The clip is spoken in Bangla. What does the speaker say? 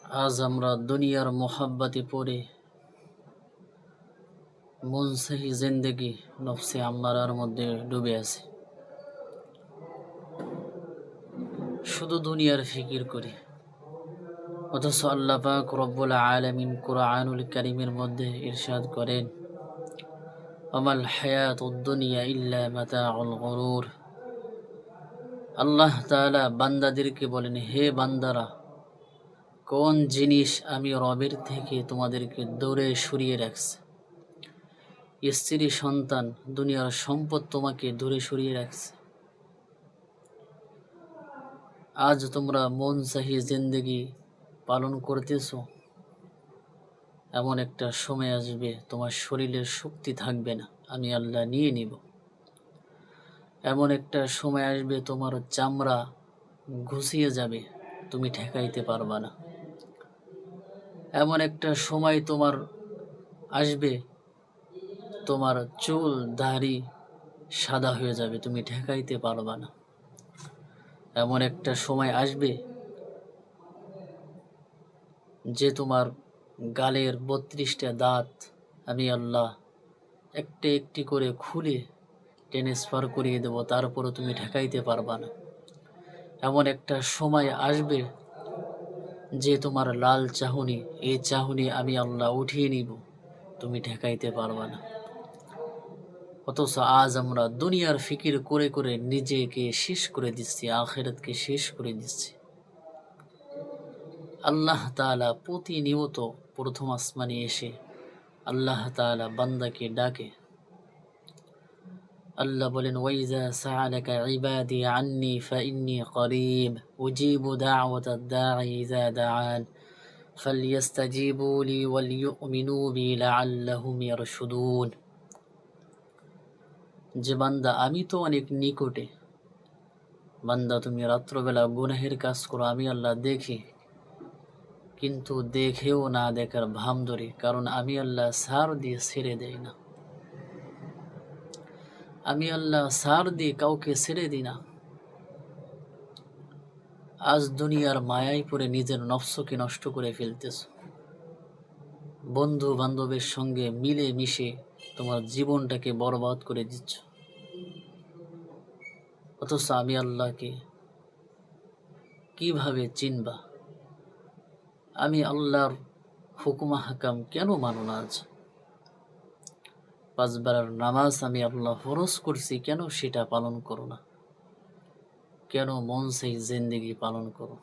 আজ আমরা দুনিয়ার মোহাব্বতে পড়ে মুনসাহি জিন্দেগি নফসে আম্মারার মধ্যে ডুবে আছি। শুধু দুনিয়ার ফিকির করি, অথচ আল্লাহ পাক রব্বুল আলামিন কুরআনুল কারীমের মধ্যে ইরশাদ করেন, আমাল হায়াতুদ দুনিয়া ইল্লা মাতাউল গুরুর। আল্লাহ তাআলা বান্দাদেরকে বলেন, হে বান্দারা, কোন জিনিস আমি রবের থেকে তোমাদেরকে দূরে সরিয়ে রাখছি? স্ত্রী, সন্তান, দুনিয়ার সম্পদ তোমাকে দূরে সরিয়ে রাখছে। আজ তোমরা মন চাহি জিন্দেগি পালন করতেছ, এমন একটা সময় আসবে তোমার শরীরের শক্তি থাকবে না, আমি আল্লাহ নিয়ে নিব। এমন একটা সময় আসবে তোমার চামড়া ঘুষিয়ে যাবে, তুমি ঠেকাইতে পারবা না। এমন একটা সময় তোমার আসবে, তোমার চুল দাড়ি সাদা হয়ে যাবে, তুমি ঠেকাইতে পারবা না। এমন একটা সময় আসবে যে তোমার গালের 32টা দাঁত আমি আল্লাহ একটি একটি করে খুলে ট্রান্সফার করিয়ে দেব, তারপরও তুমি ঠেকাইতে পারবা না। এমন একটা সময় আসবে যে তোমার লাল চাহনি, এই চাহনি আমি আল্লাহ উঠিয়ে নিব, তুমি ঠেকাইতে পারবা না। অথচ আজ আমরা দুনিয়ার ফিকির করে করে নিজেকে শেষ করে দিচ্ছি, আখিরাতকে শেষ করে দিচ্ছি। আল্লাহ তাআলা প্রতিনিয়ত প্রথম আসমানে এসে আল্লাহ তাআলা বান্দাকে ডাকে। আল্লাহ বলেন, ওয়াইজা সাআলাকা ইবাদি আন্নি ফাইন্নী করিব উজিবু দাওয়াতাদ দাঈ ইযা দাআন ফালইস্তাজিবু লি ওয়ালিউমিনু বি লাআল্লাহুম ইয়ারশুদুন। যে বান্দা, আমি তো অনেক নিকটে। বান্দা, তুমি রাত্রবেলা গুনাহের কাজ করো, আমি আল্লাহ দেখি, কিন্তু দেখেও না দেখার ভান ধরি, কারণ আমি আল্লাহ ছাড় দিয়ে ছেড়ে দেই না। আমি আল্লাহ ছাড় দিয়ে কাউকে ছেড়ে দিই না। আজ দুনিয়ার মায়ায় পড়ে নিজের নফসকে নষ্ট করে ফেলতেছ। বন্ধু বান্ধবের সঙ্গে মিলে মিশে তোমার জীবনটাকে বরবাদ করে দিচ্ছ। অথচ আমি আল্লাহকে কিভাবে চিনবা? আমি আল্লাহর হুকুম হাকাম কেন মানো না? আজ 5 বেলার নামাজ আমি আল্লাহ ফরজ করছি, কেন সেটা পালন করো না? কেন মন সেই জিন্দেগি পালন করো?